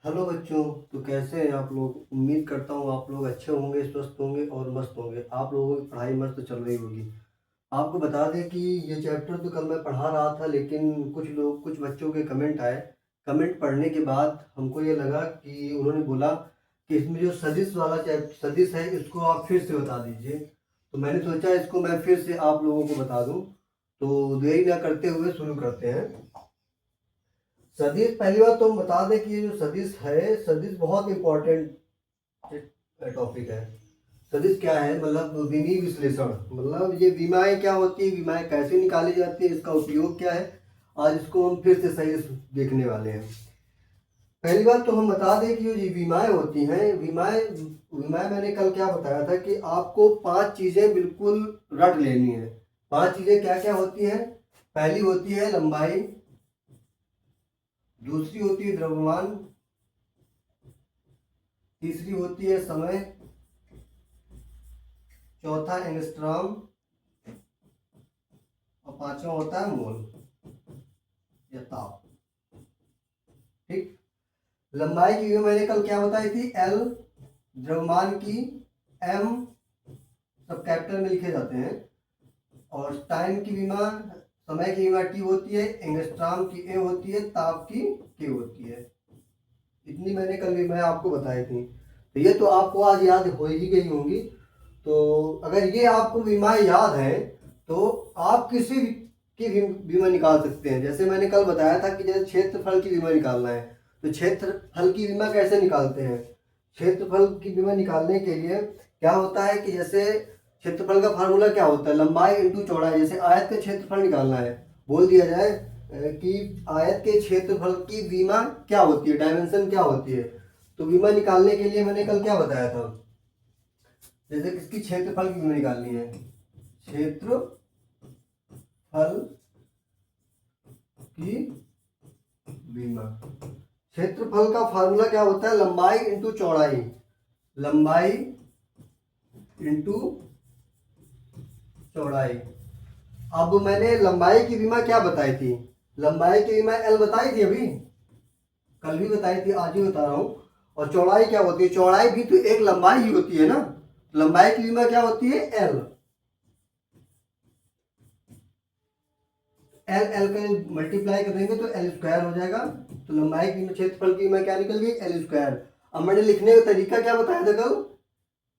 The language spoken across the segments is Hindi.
हेलो बच्चों। तो कैसे हैं आप लोग? उम्मीद करता हूँ आप लोग अच्छे होंगे, स्वस्थ होंगे और मस्त होंगे। आप लोगों की पढ़ाई मस्त चल रही होगी। आपको बता दें कि ये चैप्टर तो कल मैं पढ़ा रहा था, लेकिन कुछ बच्चों के कमेंट आए। कमेंट पढ़ने के बाद हमको ये लगा कि उन्होंने बोला कि इसमें जो सदिश वाला सदिश है, इसको आप फिर से बता दीजिए। तो मैंने सोचा इसको मैं फिर से आप लोगों को बता दूँ। तो देरी ना करते हुए शुरू करते हैं। सदिश, पहली बात तो हम बता दें कि ये जो सदिश है, सदिश बहुत इंपॉर्टेंट टॉपिक है। सदिश क्या है? मतलब विमीय विश्लेषण, मतलब ये विमाएं क्या होती है, विमाएं कैसे निकाली जाती है, इसका उपयोग क्या है। आज इसको हम फिर से सही से देखने वाले हैं। पहली बात तो हम बता दें कि जो ये विमाएं होती हैं, विमाएं विमाएं मैंने कल क्या बताया था कि आपको 5 चीजें बिल्कुल रट लेनी है। 5 चीजें क्या क्या होती हैं? पहली होती है लंबाई, दूसरी होती है द्रव्यमान, तीसरी होती है समय, चौथा एंगस्ट्रॉम और पांचवा होता है मोल या ताप। ठीक। लंबाई की भी मैंने कल क्या बताई थी? एल। द्रव्यमान की एम, सब कैपिटल में लिखे जाते हैं। और टाइम की विमा, समय की विमा टी होती है, एंगस्ट्रॉम की ए होती है, ताप की के होती है। इतनी मैंने कल भी मैं आपको बताई थी। तो ये तो आपको आज याद हो ही गई होंगी। तो अगर ये आपको विमाएं याद है तो आप किसी की बीमा निकाल सकते हैं। जैसे मैंने कल बताया था कि जैसे क्षेत्रफल की बीमा निकालना है, तो क्षेत्रफल की बीमा कैसे निकालते हैं? क्षेत्रफल की बीमा निकालने के लिए क्या होता है कि जैसे क्षेत्रफल का फार्मूला क्या होता है? लंबाई इंटू चौड़ाई। जैसे आयत का क्षेत्रफल निकालना है, बोल दिया जाए कि आयत के क्षेत्रफल की बीमा क्या होती है, डायमेंशन क्या होती है। तो बीमा निकालने के लिए मैंने कल क्या बताया था? जैसे किसकी क्षेत्रफल की बीमा निकालनी है, क्षेत्रफल की बीमा। क्षेत्रफल का फार्मूला क्या होता है? लंबाई इंटू चौड़ाई। लंबाई इंटू चौड़ाई। अब मैंने लंबाई की बीमा क्या बताई थी? लंबाई की बीमा एल बताई थी, अभी कल भी बताई थी, आज भी बता रहा हूं। और चौड़ाई क्या होती है? चौड़ाई भी तो एक लंबाई ही होती है ना। लंबाई की बीमा क्या होती है? एल। एल एल का मल्टीप्लाई करेंगे तो एल स्क्वायर हो जाएगा। तो लंबाई की क्षेत्रफल की मैं क्या निकल गई? L square. अब मैंने लिखने का तरीका क्या बताया था कल?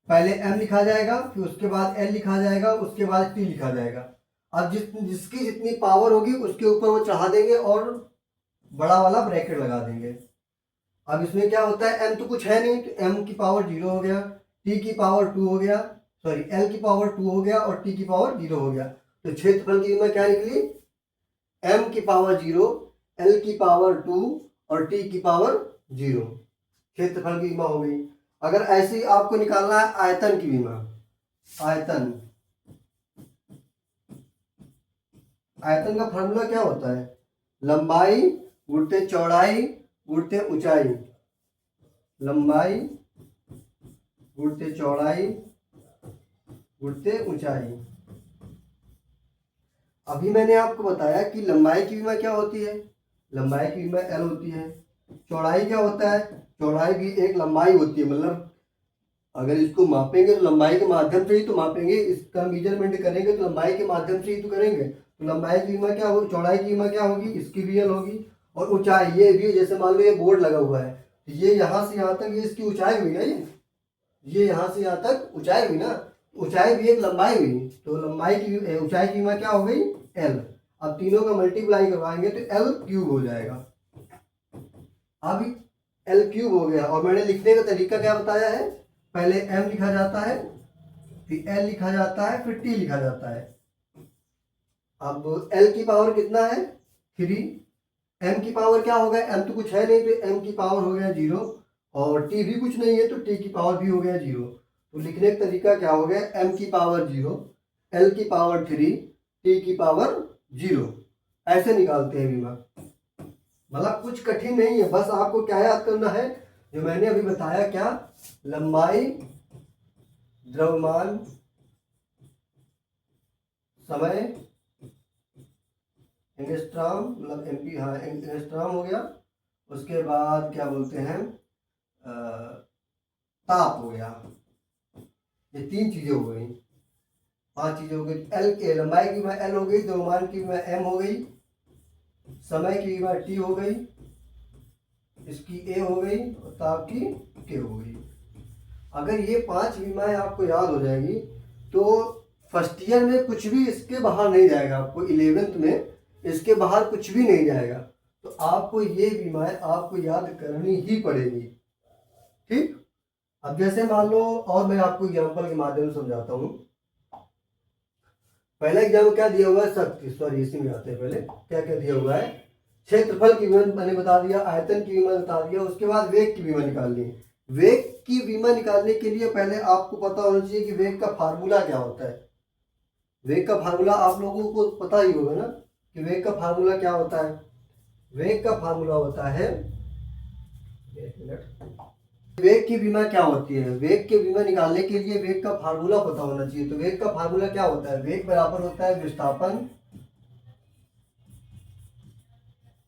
पहले एम लिखा जाएगा, फिर उसके बाद एल लिखा जाएगा, उसके बाद टी लिखा जाएगा। अब जिसकी जितनी पावर होगी उसके ऊपर वो चढ़ा देंगे और बड़ा वाला ब्रैकेट लगा देंगे। अब इसमें क्या होता है? एम तो कुछ है नहीं, तो एम की पावर 0 हो गया, टी की पावर 2 हो गया, सॉरी एल की पावर 2 हो गया और टी की पावर 0 हो गया। तो क्षेत्रफल की मैं क्या निकली? एम की पावर 0, एल की पावर 2 और टी की पावर 0। क्षेत्रफल की बीमा हो गई। अगर ऐसे ही आपको निकालना है आयतन की बीमा। आयतन, आयतन का फॉर्मूला क्या होता है? लंबाई गुणित चौड़ाई गुणित ऊंचाई। लंबाई गुणित चौड़ाई गुणित ऊंचाई। अभी मैंने आपको बताया कि लंबाई की बीमा क्या होती है? लंबाई की बीमा एल होती है। चौड़ाई क्या होता है? चौड़ाई भी एक लंबाई होती है। मतलब अगर इसको मापेंगे तो लंबाई के माध्यम से ही तो मापेंगे, इसका मेजरमेंट करेंगे तो लंबाई के माध्यम से ही तो करेंगे। तो लंबाई की बीमा क्या होगी? चौड़ाई की बीमा क्या होगी? इसकी भी एल होगी। और ऊंचाई, ये भी जैसे मान लो ये बोर्ड लगा हुआ है, तो ये यहाँ से यहाँ तक, ये इसकी ऊंचाई हुई ना, ये यहाँ से यहाँ तक ऊंचाई हुई ना। ऊंचाई भी एक लंबाई हुई। तो लंबाई की ऊंचाई की बीमा क्या हो गई? एल। अब तीनों का मल्टीप्लाई करवाएंगे तो एल क्यूब हो जाएगा। अब एल क्यूब हो गया। और मैंने लिखने का तरीका क्या बताया है? पहले एम लिखा जाता है, फिर एल लिखा जाता है, फिर टी लिखा जाता है। अब एल की पावर कितना है? 3। एम की पावर क्या होगा? एम तो कुछ है नहीं, तो एम की पावर हो गया 0। और टी भी कुछ नहीं है, तो टी की पावर भी हो गया 0। तो लिखने का तरीका क्या हो गया? एम की पावर 0, एल की पावर 3, टी की पावर 0। ऐसे निकालते हैं बीमा। मतलब कुछ कठिन नहीं है, बस आपको क्या याद करना है? जो मैंने अभी बताया, क्या? लंबाई, द्रव्यमान, समय, एंगस्ट्रॉम, मतलब एमपी, हाँ एंगस्ट्रॉम हो गया, उसके बाद क्या बोलते हैं ताप हो गया। ये 3 चीज़ें हो गई, 5 चीज़ें हो गई। एल के लंबाई की विमा एल हो गई, द्रव्यमान की विमा एम हो गई, समय की विमा टी हो गई, इसकी ए हो गई और ताप की के हो गई। अगर ये 5 विमाएं आपको याद हो जाएगी तो फर्स्ट ईयर में कुछ भी इसके बाहर नहीं जाएगा, आपको 11th में इसके बाहर कुछ भी नहीं जाएगा। तो आपको ये विमाएं आपको याद करनी ही पड़ेगी। ठीक, अब जैसे मान लो, और मैं आपको एग्जाम्पल के माध्यम से समझाता हूँ। पहला एग्जाम्पल क्या दिया हुआ है, शक्ति, सॉरी इसी में आते हैं। पहले क्या क्या दिया हुआ है, क्षेत्रफल की विमा मैंने बता दिया, आयतन की विमा बता दिया, उसके बाद वेग की विमा निकालनी है। वेग की विमा निकालने के लिए पहले आपको पता होना चाहिए कि वेग का फार्मूला क्या होता है। वेग का फार्मूला आप लोगों को पता ही होगा ना कि वेग का फार्मूला क्या होता है। वेग का फार्मूला होता है, एक मिनट, वेग की विमा क्या होती है। वेग की विमा निकालने के लिए वेग का फार्मूला पता होना चाहिए। तो वेग का फार्मूला क्या होता है, वेग बराबर होता है विस्थापन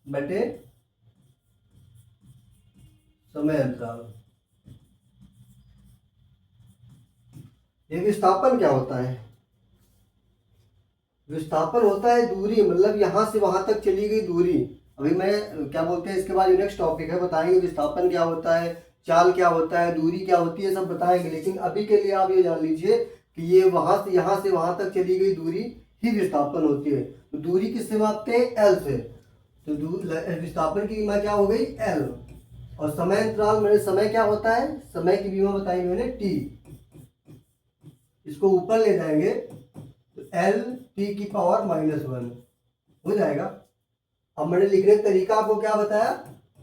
बटे समय अंतराल। ये विस्थापन क्या होता है, विस्थापन होता है दूरी, मतलब यहां से वहां तक चली गई दूरी। अभी मैं क्या बोलते हैं, इसके बाद नेक्स्ट टॉपिक है, बताएंगे विस्थापन क्या होता है, चाल क्या होता है, दूरी क्या होती है, सब बताएंगे। लेकिन अभी के लिए आप ये जान लीजिए कि ये वहां से यहां से वहां तक चली गई दूरी ही विस्थापन होती है। तो दूरी किससे मापते हैं, एल से। तो विस्थापन की विमा क्या हो गई, एल। और समय अंतराल मैंने, समय क्या होता है, समय की विमा बताई मैंने टी। इसको ऊपर ले जाएंगे तो एल टी की पावर -1 हो जाएगा। अब मैंने लिखने का तरीका आपको क्या बताया,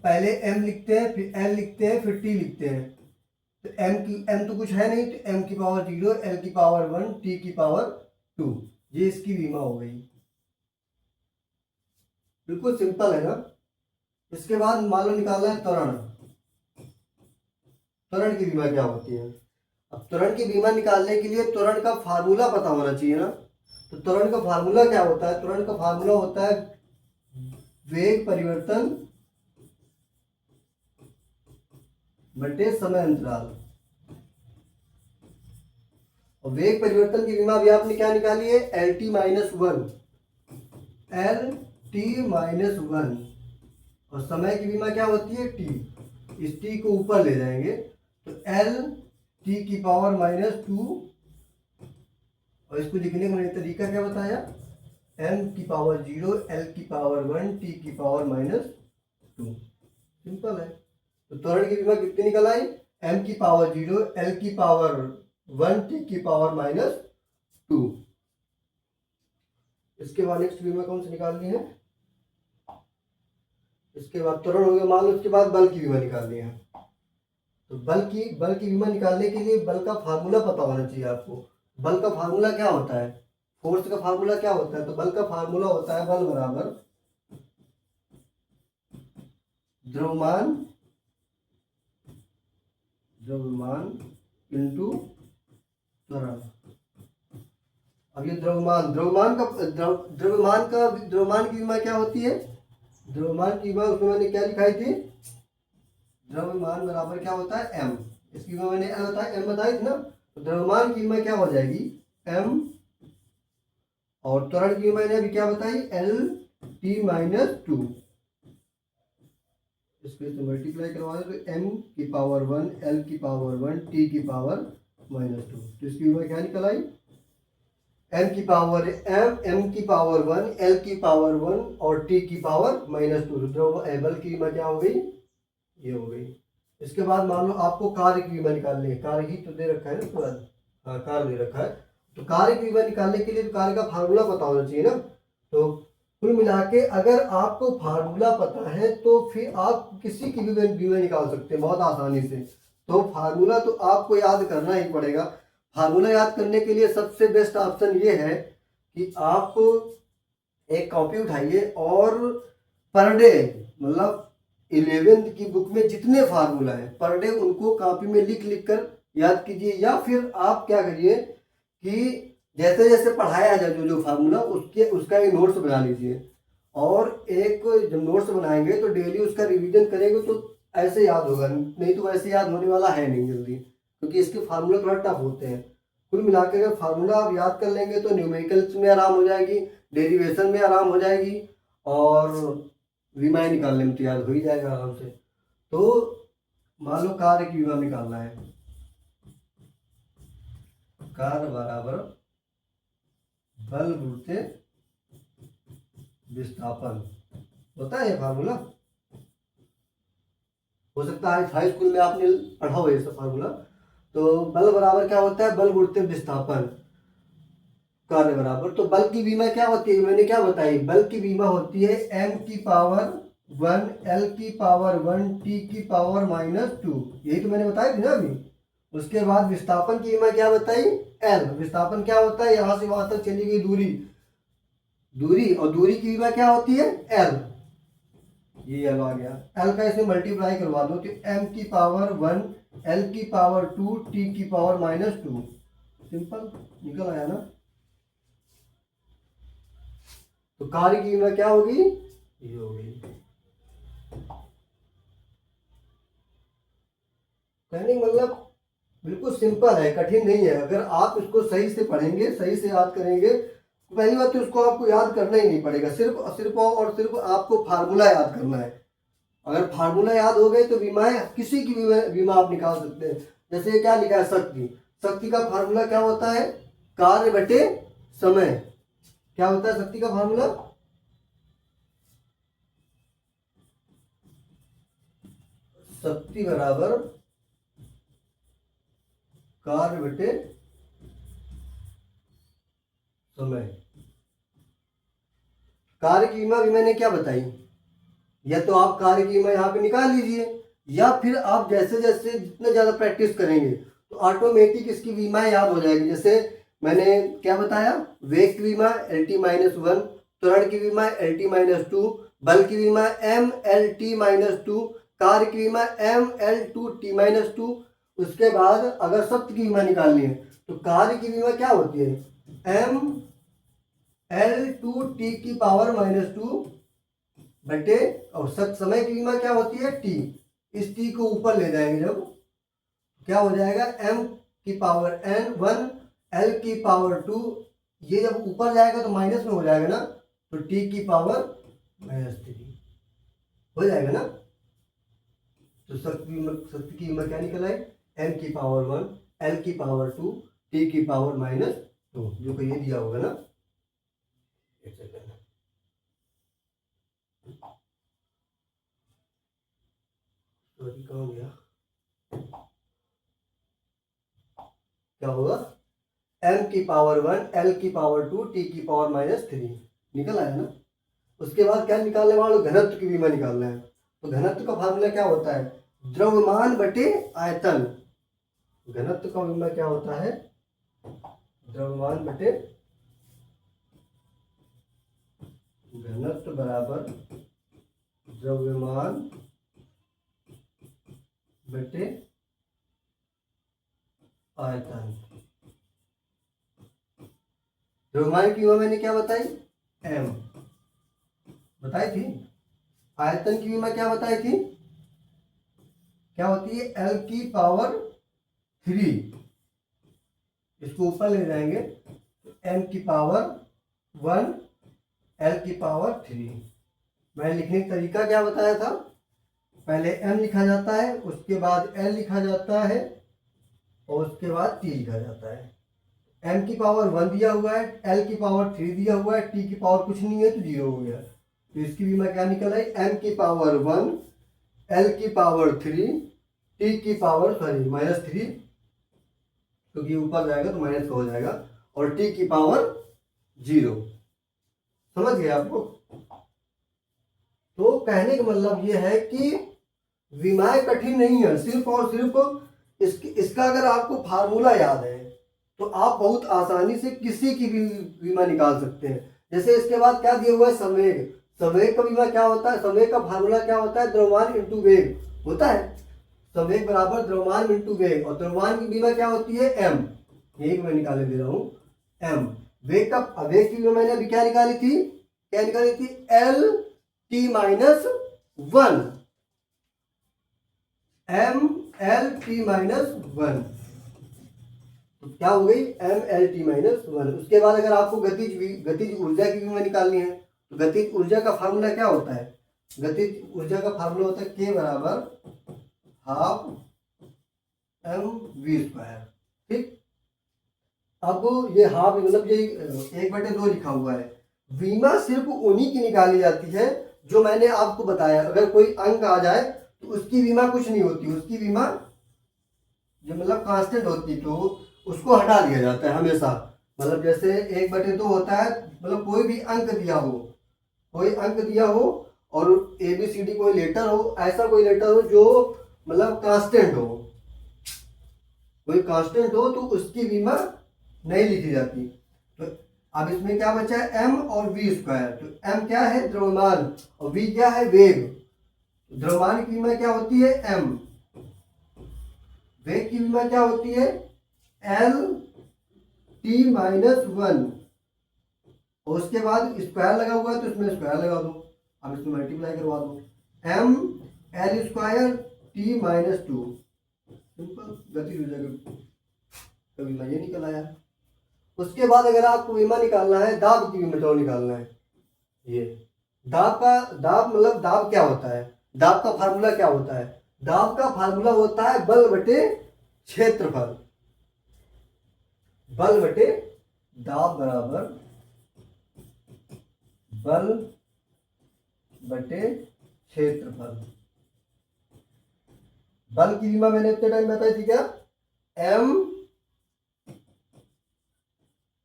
पहले m लिखते हैं, फिर l लिखते हैं, फिर t लिखते हैं। तो m तो कुछ है नहीं, तो m की पावर 0, l की पावर 1, t की पावर 2, ये इसकी विमा हो गई। बिल्कुल सिंपल है ना। इसके बाद मान लो निकालना है त्वरण। त्वरण की विमा क्या होती है। अब त्वरण की विमा निकालने के लिए त्वरण का फार्मूला पता होना चाहिए ना। तो त्वरण का फार्मूला क्या होता है, त्वरण का फार्मूला होता है वेग परिवर्तन बटे समय अंतराल। और वेग परिवर्तन की विमा भी आपने क्या निकाली है, एल टी -1, एल टी -1। और समय की विमा क्या होती है, टी। इस टी को ऊपर ले जाएंगे तो एल टी की पावर -2। और इसको लिखने का मैंने तरीका क्या बताया, m की पावर 0, l की पावर 1, t की पावर -2। सिंपल है। तो त्वरण की विमा कितनी निकल आई, m की पावर 0, l की पावर 1, t की पावर -2। इसके बाद नेक्स्ट विमा कौन सी निकालनी है, इसके बाद त्वरण हो गया। मान लो इसके बाद बल की विमा निकालनी है। तो बल की विमा निकालने के लिए बल का फार्मूला पता होना चाहिए आपको। बल का फार्मूला क्या होता है, फोर्स का फार्मूला क्या होता है। तो बल का फार्मूला होता है बल बराबर द्रव्यमान इंटू त्वरण। अब ये द्रव्यमान की विमा क्या होती है, द्रव्यमान की विमा उसमें मैंने क्या लिखाई थी, द्रव्यमान बराबर क्या होता है, m। इसकी विमा मैंने m बताई थी ना। तो द्रव्यमान की विमा क्या हो जाएगी, m। और त्वरण की मैंने अभी क्या बताई, एल टी -2। इसको तो मल्टीप्लाई करवा दो तो m की पावर 1, l की पावर 1, t की पावर -2। तो इसकी विमा क्या निकल आई, m की पावर 1, l की पावर 1 और t की पावर -2। तो बल की विमा क्या हो गई, ये हो गई। इसके बाद मान लो आपको कार्य की विमा निकालनी है, कार्य ही तो दे रखा है ना पूरा, हाँ कार्य दे रखा है। तो कार्य की विमा निकालने के लिए तो कार्य का फार्मूला पता होना चाहिए ना। तो कुल मिला के अगर आपको फार्मूला पता है तो फिर आप किसी की भी विमा निकाल सकते हैं बहुत आसानी से। तो फार्मूला तो आपको याद करना ही पड़ेगा। फार्मूला याद करने के लिए सबसे बेस्ट ऑप्शन ये है कि आप एक कॉपी उठाइए और पर डे, मतलब 11th की बुक में जितने फार्मूला है पर डे उनको कॉपी में लिख लिख कर याद कीजिए। या फिर आप क्या करिए कि जैसे जैसे पढ़ाया जाए जो जो फार्मूला उसका एक नोट्स बना लीजिए और एक जब नोट्स बनाएंगे तो डेली उसका रिवीजन करेंगे तो ऐसे याद होगा, नहीं तो वैसे याद होने वाला है नहीं जल्दी, क्योंकि इसके फार्मूला थोड़ा टफ होते हैं। कुल मिलाकर अगर फार्मूला आप याद कर लेंगे तो न्यूमेरिकल्स में आराम हो जाएगी, डेरिवेशन में आराम हो जाएगी, और विमा निकालने में तो याद हो ही जाएगा आराम से। तो मान लो कार्य की विमा निकालना है, कार्य बराबर बल गुणित विस्थापन होता है ये फार्मूला। हो सकता है हाई स्कूल में आपने पढ़ा हो ये सब फार्मूला। तो बल बराबर क्या होता है, बल गुणित विस्थापन, कार्य बराबर। तो बल की विमा क्या होती है, मैंने क्या बताई, बल की विमा होती है m की पावर 1 l की पावर 1 t की पावर -2, यही तो मैंने बताई थी ना अभी। उसके बाद विस्थापन की विमा क्या बताई, l। विस्थापन क्या होता है, यहां से वहां तक चली गई दूरी, और दूरी की विमा क्या होती है, l। ये l आ गया, l का इसमें मल्टीप्लाई करवा दो तो m की पावर 1 l की पावर 2 t की पावर -2, सिंपल निकल आया ना। तो कार्य की विमा क्या होगी, ये होगी। कहने का मतलब बिल्कुल सिंपल है, कठिन नहीं है। अगर आप इसको सही से पढ़ेंगे, सही से याद करेंगे, तो पहली बात तो उसको आपको याद करना ही नहीं पड़ेगा, सिर्फ और सिर्फ आपको फार्मूला याद करना है। अगर फार्मूला याद हो गए तो विमाएं, किसी की विमा आप निकाल सकते हैं। जैसे क्या लिखा है, शक्ति, शक्ति का फार्मूला क्या होता है, कार्य बटे समय। क्या होता है शक्ति का फार्मूला, शक्ति बराबर कार्य बटे समय। कार्य की विमा भी मैंने क्या बताई, या तो आप कार्य की विमा यहाँ पे निकाल लीजिए, या फिर आप जैसे जैसे जितना ज्यादा प्रैक्टिस करेंगे तो ऑटोमेटिक इसकी विमाएं याद हो जाएगी। जैसे मैंने क्या बताया, वेग की विमा LT-1, त्वरण की विमा LT-2, बल की विमा MLT-2, कार्य की विमा ML2T-2। उसके बाद अगर शक्ति की विमा निकालनी है तो कार्य की विमा क्या होती है, ML2T की पावर -2 बटे, और समय की विमा क्या होती है, T। इस T को ऊपर ले जाएंगे जब, क्या हो जाएगा, M की पावर N1 L की पावर 2, ये जब ऊपर जाएगा तो माइनस में हो जाएगा ना, तो T की पावर -3 हो जाएगा ना। तो शक्ति की विमा क्या निकल आई, M की पावर 1 L की पावर 2 T की पावर -2, जो कि ये दिया होगा ना। एक सेकंड, सॉरी कहाँ गया, क्या होगा, m की पावर 1 l की पावर 2 t की पावर -3 निकल आया ना। उसके बाद क्या निकालने वाले, घनत्व की विमा निकालना है। तो घनत्व का फार्मूला क्या होता है, द्रव्यमान बटे आयतन। घनत्व का विमा क्या होता है, द्रव्यमान बटे, घनत्व बराबर द्रव्यमान बटे आयतन। द्रव्यमान की विमा मैंने क्या बताई, m बताई थी। आयतन की विमा क्या बताई थी, क्या होती है, L की पावर 3, इसको ऊपर ले जाएंगे तो m की पावर 1 L की पावर 3। मैं लिखने का तरीका क्या बताया था, पहले m लिखा जाता है, उसके बाद L लिखा जाता है, और उसके बाद t लिखा जाता है। m की पावर 1 दिया हुआ है, L की पावर 3 दिया हुआ है, t की पावर कुछ नहीं है तो 0 हो गया। तो इसकी विमा क्या निकल आई, m की पावर 1 L की पावर 3 t की पावर -3, क्योंकि ऊपर जाएगा तो माइनस का हो जाएगा, और t की पावर 0। समझ गए आपको। तो कहने का मतलब ये है कि विमाएं कठिन नहीं है, सिर्फ और सिर्फ इसका अगर आपको फार्मूला याद है तो आप बहुत आसानी से किसी की भी विमा निकाल सकते हैं। जैसे इसके बाद क्या दिया हुआ है, संवेग। संवेग का विमा क्या होता है, संवेग का फार्मूला क्या होता है, द्रव्यमान इंटू वेग होता है। संवेग बराबर द्रव्यमान इंटू वेग, और द्रव्यमान की विमा क्या होती है, m। यही मैं निकाले दे रहा हूं, m। वेग की विमा मैंने अभी क्या निकाली थी, क्या निकाली थी, L T minus one, M L T minus one, तो क्या हो गई, M L T minus one. उसके बाद अगर आपको गतिज ऊर्जा की विमा निकालनी है तो गतिज ऊर्जा का फार्मूला क्या होता है, गतिज ऊर्जा का फार्मूला होता है के बराबर हाफ एम वी स्क्वायर। ठीक, अब ये हाफ मतलब ये 1/2 लिखा हुआ है। विमा सिर्फ उन्हीं की निकाली जाती है जो मैंने आपको बताया। अगर कोई अंक आ जाए तो उसकी विमा कुछ नहीं होती, उसकी विमा जो मतलब कांस्टेंट होती है, तो उसको हटा दिया जाता है हमेशा। मतलब जैसे 1/2 होता है, मतलब कोई भी अंक दिया हो, कोई अंक दिया हो और ABCD कोई लेटर हो, ऐसा कोई लेटर हो जो मतलब कांस्टेंट हो, कोई कांस्टेंट हो, तो उसकी विमा नहीं लिखी जाती। तो अब इसमें क्या बचा है, एम और वी स्क्वायर। तो एम क्या है, द्रव्यमान, और वी क्या है, वेग। द्रव्यमान की विमा क्या होती है, एम। वेग की विमा क्या होती है, एल टी माइनस वन। और उसके बाद स्क्वायर लगा हुआ है तो इसमें स्क्वायर लगा दो, अब इसमें मल्टीप्लाई करवा दो, M L square T minus two. Simple, गति हो जाएगा, कभी मैं ये निकल आया। उसके बाद अगर आपको विमा निकालना है, दाब की विमा निकालना है, ये दाब मतलब दाब क्या होता है, दाब का फार्मूला क्या होता है, दाब का फार्मूला होता है बल बटे क्षेत्रफल। बल बटे दाब बराबर बल बटे क्षेत्रफल। बल की विमा मैंने इतने टाइम बताई थी क्या, एम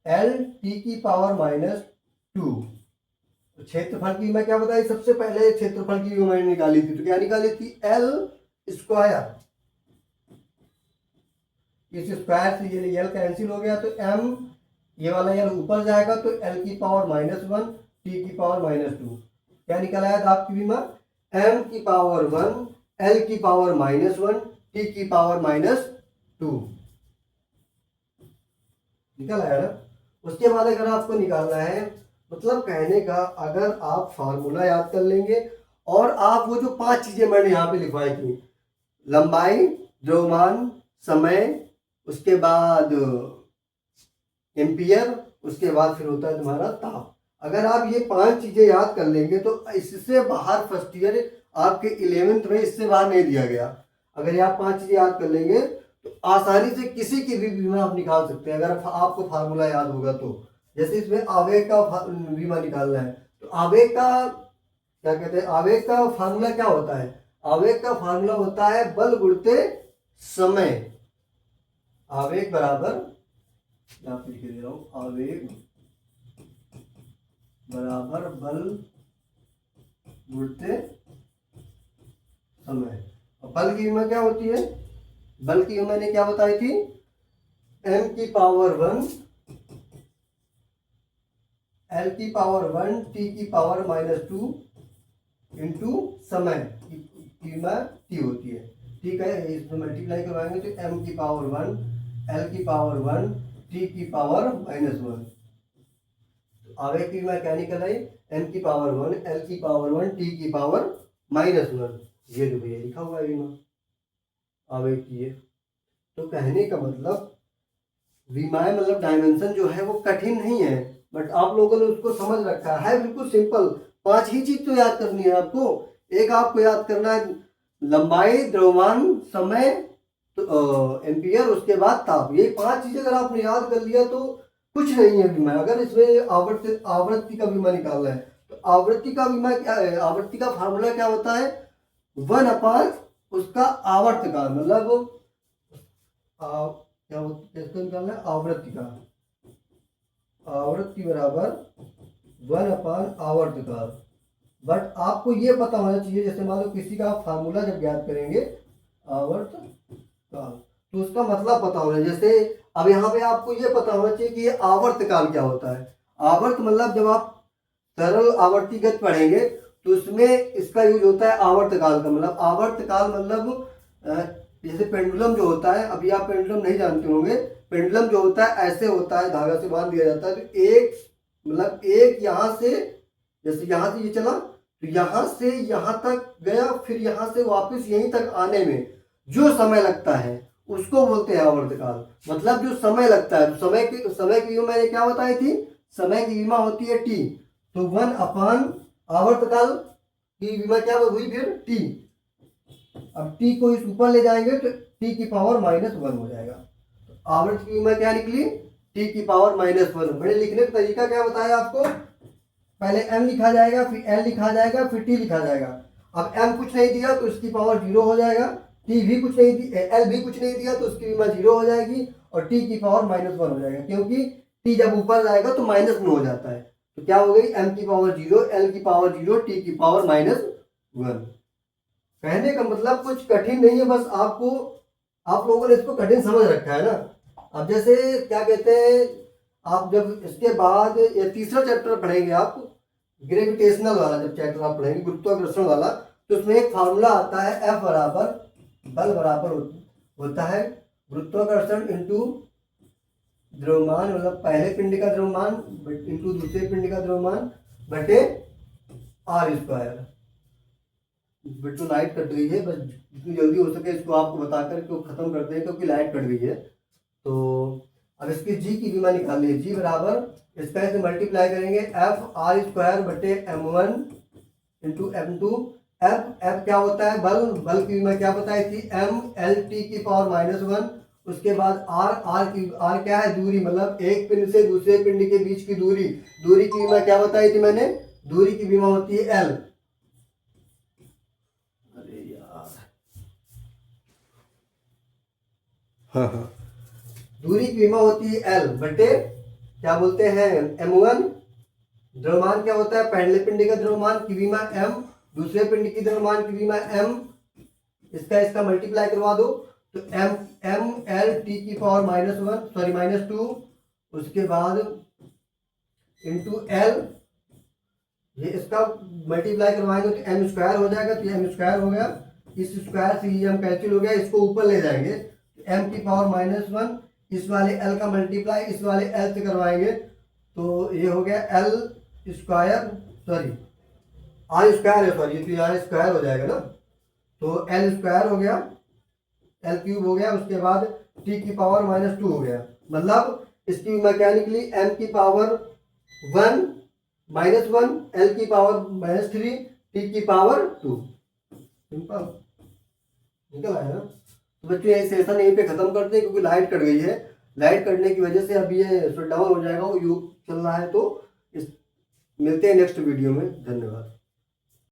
एल टी की पावर माइनस टू। क्षेत्रफल की मैं क्या बताई, सबसे पहले क्षेत्रफल की भी मैंने निकाली थी, तो क्या निकाली थी, एल स्क्वायर। इस स्क्वायर से ये एल कैंसिल हो गया, तो एम, ये वाला एल ऊपर जाएगा तो एल की पावर माइनस वन, टी की पावर माइनस टू। क्या निकल आया था आपकी विमा, एम की पावर वन, एल की पावर माइनस वन, टी की पावर माइनस टू। निकल आया ना। उसके बाद अगर आपको निकालना है, मतलब कहने का, अगर आप फार्मूला याद कर लेंगे और आप वो जो 5 चीजें मैंने यहाँ पे लिखवाई थी, लंबाई, द्रव्यमान, समय, उसके बाद एम्पियर, उसके बाद फिर होता है तुम्हारा ताप। अगर आप ये 5 चीजें याद कर लेंगे तो इससे बाहर फर्स्ट ईयर आपके 11th में इससे बाहर नहीं दिया गया। अगर ये आप 5 चीजें याद कर लेंगे तो आसानी से किसी की भी बीमा आप निकाल सकते हैं, अगर आपको फार्मूला याद होगा तो। जैसे इसमें आवेग का बीमा निकालना है, तो आवेग का क्या कहते हैं, आवेग का फार्मूला क्या होता है, आवेग का फार्मूला होता है बल गुणित समय। आवेग बराबर, यहाँ पे लिख दे रहा हूं, आवेग बराबर बल गुणित समय। और बल की विमा क्या होती है, बल की मैंने क्या बताई थी, एम की पावर वन, एल की पावर वन, टी की पावर माइनस टू इंटू समय की विमा टी होती है। ठीक है, इसमें मल्टीप्लाई करवाएंगे तो एम की पावर वन, एल की पावर वन, टी की पावर माइनस वन। आवेग की विमा क्या निकल आई, एम की पावर वन, एल की पावर वन, टी की पावर माइनस वन। ये जो भैया लिखा हुआ है विमा आवेग की है। तो कहने का मतलब विमाएं मतलब डायमेंशन जो है वो कठिन नहीं है, बट आप लोगों ने उसको समझ रखा है बिल्कुल सिंपल। 5 ही चीज तो याद करनी है आपको। एक आपको याद करना है लंबाई, द्रव्यमान, समय, तो एम्पियर, उसके बाद ताप। ये 5 चीजें अगर आपने याद कर लिया तो कुछ नहीं है विमा। अगर इसमें आवृत्ति का बीमा निकालना है तो आवृत्ति का बीमा क्या है, आवृत्ति का फार्मूला क्या होता है, 1/, उसका आवर्तकाल, मतलब क्या इसको निकालना है, आवृत्ति का, आवृत्ति बराबर 1/, आवर्तकाल। बट आपको ये पता होना चाहिए, जैसे मान लो किसी का फार्मूला जब याद करेंगे आवर्तकाल, तो उसका मतलब पता होना, जैसे अब यहाँ पे आपको ये पता होना चाहिए कि ये आवर्तकाल क्या होता है। आवर्त मतलब जब आप सरल आवर्तीगत पढ़ेंगे तो उसमें इसका यूज होता है आवर्तकाल का। मतलब आवर्तकाल मतलब जैसे पेंडुलम जो होता है, अभी आप पेंडुलम नहीं जानते होंगे, पेंडुलम जो होता है ऐसे होता है, धागा से बांध दिया जाता है, तो एक मतलब एक यहाँ से जैसे यहाँ से ये चला तो यहाँ से यहाँ तक गया, फिर यहाँ से वापस यहीं तक आने में जो समय लगता है उसको बोलते हैं आवर्तकाल। मतलब जो समय लगता है, समय की विमा मैंने क्या बताई थी, समय की विमा होती है टी, तो 1 आवर्तकाल की विमा क्या हुई फिर टी। अब टी को इस ऊपर ले जाएंगे तो टी की पावर -1 हो जाएगा। तो आवर्त की विमा क्या निकली, टी की पावर -1। मैंने लिखने का तरीका क्या बताया आपको, पहले m लिखा जाएगा, फिर n लिखा जाएगा, फिर t लिखा जाएगा। अब m कुछ नहीं दिया तो इसकी पावर 0 हो जाएगा, t भी कुछ नहीं दी, l भी कुछ नहीं दिया तो उसकी विमा 0 हो जाएगी और t की पावर -1 हो जाएगा, क्योंकि t जब ऊपर जाएगा तो -1 हो जाता है। तो क्या हो गई, m की पावर 0, l की पावर 0, t की पावर -1। कहने का मतलब कुछ कठिन नहीं है, बस आपको, आप लोगों ने इसको कठिन समझ रखा है ना। अब जैसे क्या कहते हैं, आप जब इसके बाद ये तीसरा चैप्टर पढ़ेंगे आप ग्रेविटेशनल वाला, जब चैप्टर आप पढ़ेंगे गुरुत्वाकर्षण वाला, तो उसमें एक फार्मूला आता है, F बराबर बल बराबर होता है गुरुत्वाकर्षण इंटू द्रव्यमान, मतलब पहले पिंड का द्रव्यमान इंटू दूसरे पिंड का द्रव्यमान बटे r²। बिल्कुल लाइट कट गई है, बस जितनी जल्दी हो सके इसको आपको बताकर इसको खत्म करते हैं क्योंकि लाइट कट गई है। तो अब इसकी जी की विमा निकाल ली, जी बराबर इसका ऐसे मल्टीप्लाई करेंगे F(r²) बटे m1 इंटू m2। F क्या होता है, बल की विमा क्या बताई थी, mLT की पावर -1। उसके बाद r क्या है, दूरी, मतलब एक पिंड से दूसरे पिंड के बीच की दूरी की विमा क्या बताई थी मैंने, दूरी की विमा होती है l। अरे यार, हाँ, दूरी की विमा होती है l बटे क्या बोलते हैं m1। द्रव्यमान क्या होता है, पहले पिंड का द्रव्यमान की विमा m, दूसरे पिंड की द्रव्यमान की विमा m, इसका मल्टीप्लाई करवा दो तो mL t की पावर -2, उसके बाद इंटू l, ये इसका मल्टीप्लाई करवाएंगे तो m² हो जाएगा, तो ये m² हो गया, इस स्क्वायर से ये m कैंसिल हो गया, इसको ऊपर ले जाएंगे तो m की पावर -1, इस वाले l का मल्टीप्लाई इस वाले l से करवाएंगे तो ये हो गया l², सॉरी r² है, सॉरी तो यहाँ स्क्वायर हो जाएगा ना, तो l² हो गया, l³ हो गया, उसके बाद t की पावर -2 हो गया। मतलब इसकी विमा क्या निकली, m की पावर 1 -1, l की पावर -3, t की पावर 2। सिंपल निकल आया ना। तो बच्चों ये सेशन यहीं पे खत्म करते हैं क्योंकि लाइट कट गई है। लाइट कटने की वजह से अब ये शट डाउन हो जाएगा, वो योग चल रहा है। तो मिलते हैं नेक्स्ट वीडियो में। धन्यवाद।